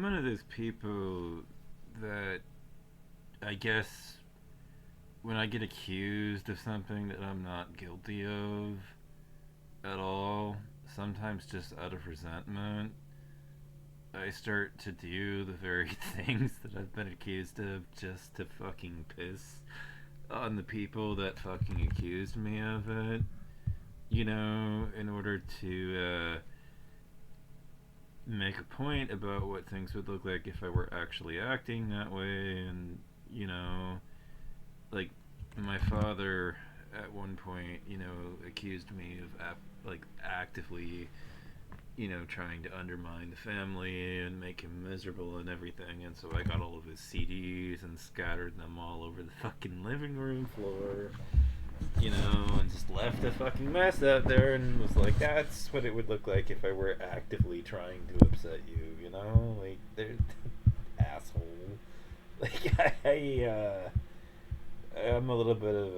one of those people that I guess when I get accused of something that I'm not guilty of at all, sometimes just out of resentment, I start to do the very things that I've been accused of just to fucking piss on the people that fucking accused me of it. In order to make a point about what things would look like if I were actually acting that way. And, you know, like my father at one point, accused me of actively, trying to undermine the family and make him miserable and everything. And so I got all of his CDs and scattered them all over the fucking living room floor, and just left a fucking mess out there and was like, that's what it would look like if I were actively trying to upset you. Like, they're asshole. Like, I'm a little bit of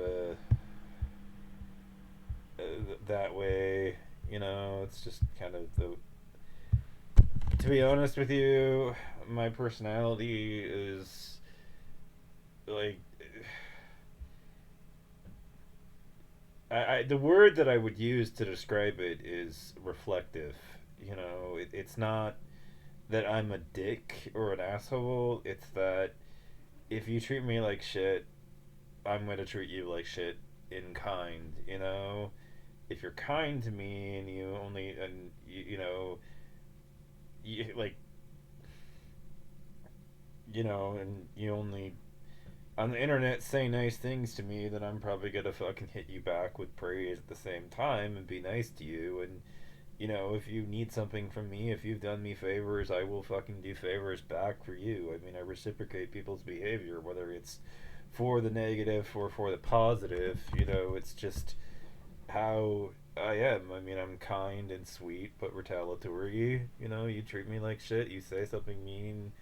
that way, it's just kind of to be honest with you, my personality is, like, the word that I would use to describe it is reflective. It's not that I'm a dick or an asshole. It's that if you treat me like shit, I'm going to treat you like shit in kind. If you're kind to me and you only and you like and you only on the internet say nice things to me, then I'm probably gonna fucking hit you back with praise at the same time and be nice to you. And if you need something from me, if you've done me favors, I will fucking do favors back for you. I mean, I reciprocate people's behavior, whether it's for the negative or for the positive. It's just how I am. I mean, I'm kind and sweet but retaliatory. You treat me like shit, you say something mean,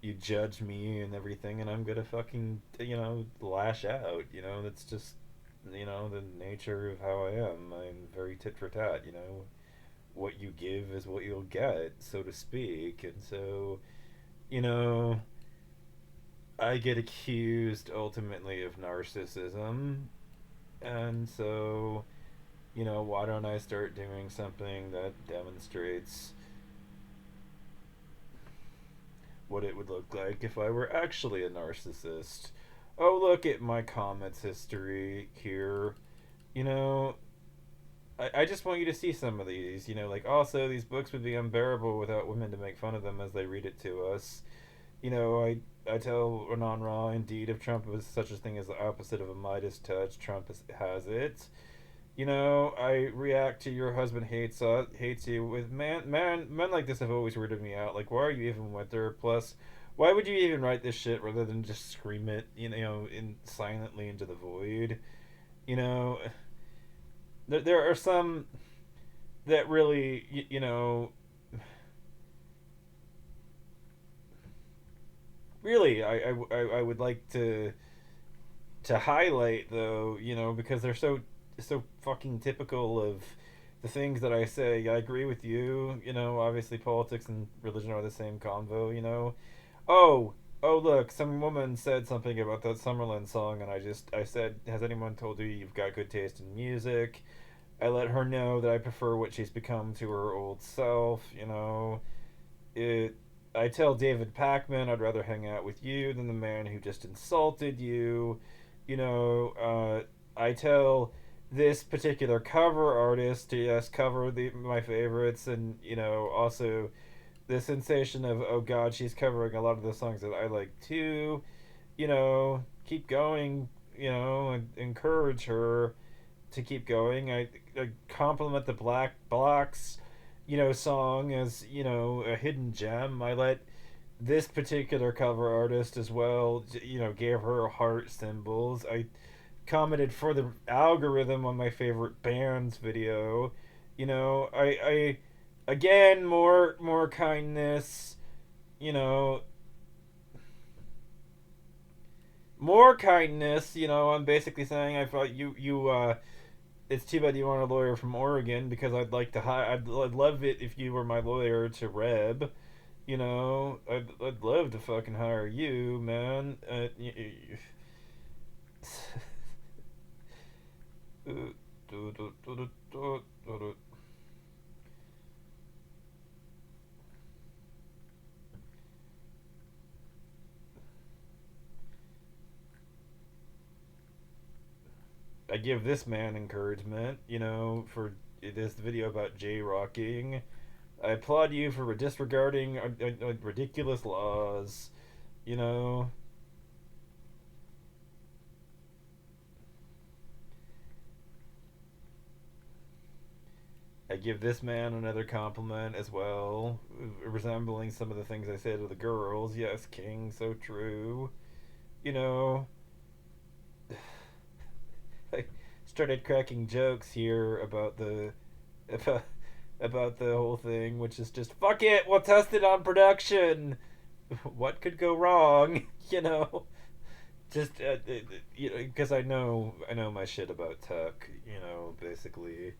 you judge me and everything, and I'm gonna fucking lash out. That's just the nature of how I am. I'm very tit for tat. What you give is what you'll get, so to speak. And so you know I get accused ultimately of narcissism, and so why don't I start doing something that demonstrates what it would look like if I were actually a narcissist. Oh, look at my comments history here. You know, I just want you to see some of these. Like, also, these books would be unbearable without women to make fun of them as they read it to us. I tell Renan Ra, indeed, if Trump was such a thing as the opposite of a Midas touch, Trump has it. I react to your husband hates you with men like this have always weirded me out. Like, why are you even with her? Plus, why would you even write this shit rather than just scream it, in silently into the void? You know, there are some that really, really, I would like to highlight though, because they're so fucking typical of the things that I say. I agree with you. Obviously politics and religion are the same convo. Oh, look, some woman said something about that Summerlin song, and I said, has anyone told you you've got good taste in music? I let her know that I prefer what she's become to her old self. It. I tell David Packman I'd rather hang out with you than the man who just insulted you. I tell this particular cover artist to yes cover my favorites, and also the sensation of, oh god, she's covering a lot of the songs that I like too. Keep going. And encourage her to keep going. I compliment the Black Blocks song as a hidden gem. I let this particular cover artist as well gave her heart symbols. I commented for the algorithm on my favorite bands video. I again, more kindness. you know More kindness. I'm basically saying I thought you it's too bad you aren't a lawyer from Oregon, because I'd like to I'd love it if you were my lawyer to Reb. I'd love to fucking hire you, man. I give this man encouragement, for this video about jaywalking. I applaud you for disregarding ridiculous laws. You know, I give this man another compliment as well, resembling some of the things I say to the girls. Yes, King, so true. You know, I started cracking jokes here about, about the whole thing, which is just fuck it, we'll test it on production. What could go wrong? You know, just because I know my shit about tech. Basically.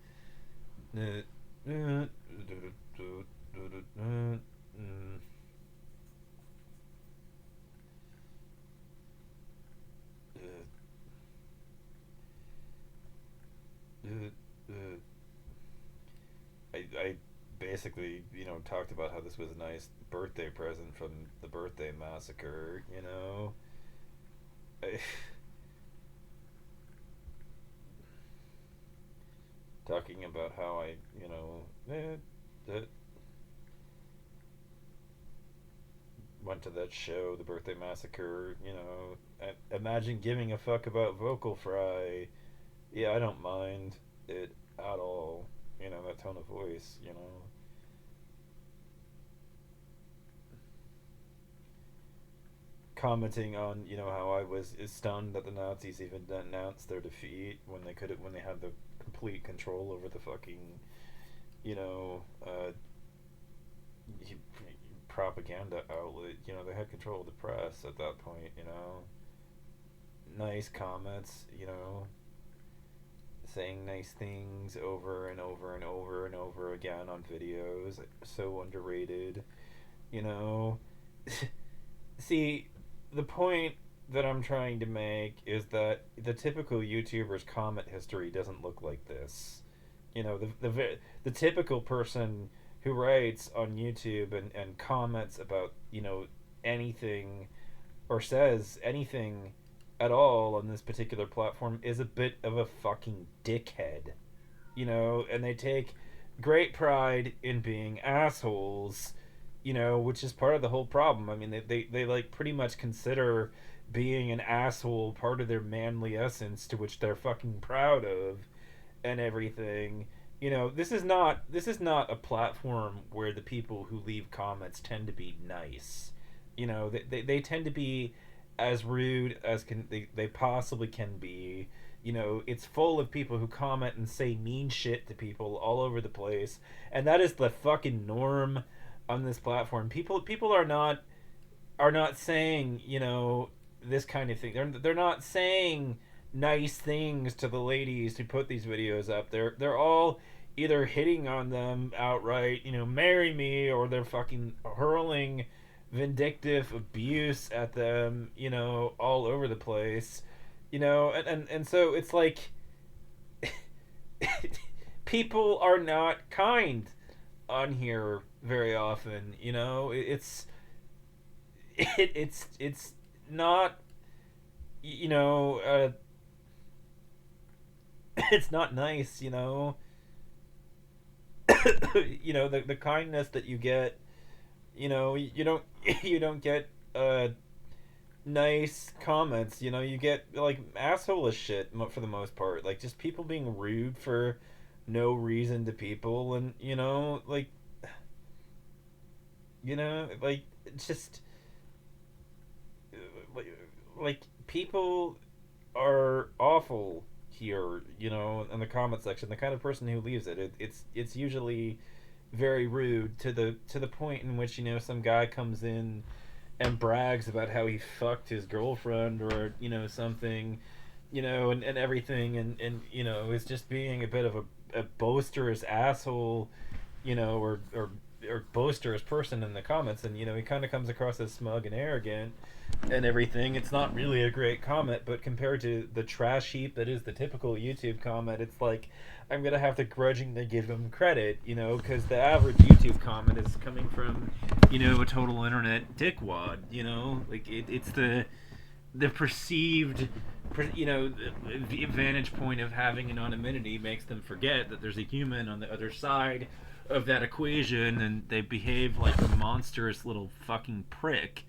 I basically, talked about how this was a nice birthday present from the birthday massacre. I, talking about how I, went to that show, the birthday massacre. Imagine giving a fuck about vocal fry. Yeah, I don't mind it at all. That tone of voice. Commenting on how I was stunned that the Nazis even announced their defeat when they had the complete control over the fucking you know uh, propaganda outlet. They had control of the press at that point. Nice comments. Saying nice things over and over and over and over again on videos. So underrated. You know, See, the point that I'm trying to make is that the typical YouTuber's comment history doesn't look like this. The typical person who writes on YouTube and comments about, anything or says anything at all on this particular platform is a bit of a fucking dickhead. And they take great pride in being assholes, which is part of the whole problem. I mean, they like pretty much consider being an asshole part of their manly essence, to which they're fucking proud of, and everything. This is not a platform where the people who leave comments tend to be nice. They tend to be as rude as they possibly can be. It's full of people who comment and say mean shit to people all over the place, and that is the fucking norm on this platform. People are not saying, this kind of thing. They're not saying nice things to the ladies who put these videos up. They're all either hitting on them outright, marry me, or they're fucking hurling vindictive abuse at them, all over the place. And so it's like people are not kind on here very often. It's not, you know uh, it's not nice. The kindness that you get. You don't you don't get nice comments. You get like asshole shit for the most part, like just people being rude for no reason to people. And like just like people are awful here. In the comment section, the kind of person who leaves it's usually very rude, to the point in which some guy comes in and brags about how he fucked his girlfriend, or something, and everything, and is just being a bit of a boisterous asshole, or or boisterous person in the comments, and he kind of comes across as smug and arrogant and everything. It's not really a great comment, but compared to the trash heap that is the typical YouTube comment, it's like I'm gonna have to grudgingly give him credit, because the average YouTube comment is coming from, a total internet dickwad, like it's the perceived, the vantage point of having anonymity makes them forget that there's a human on the other side of that equation, and they behave like a monstrous little fucking prick,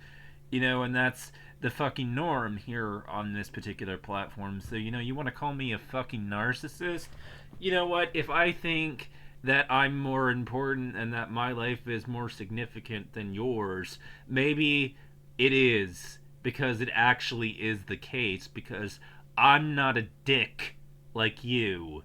and that's the fucking norm here on this particular platform. So, you want to call me a fucking narcissist? You know what? If I think that I'm more important and that my life is more significant than yours, maybe it is, because it actually is the case, because I'm not a dick like you.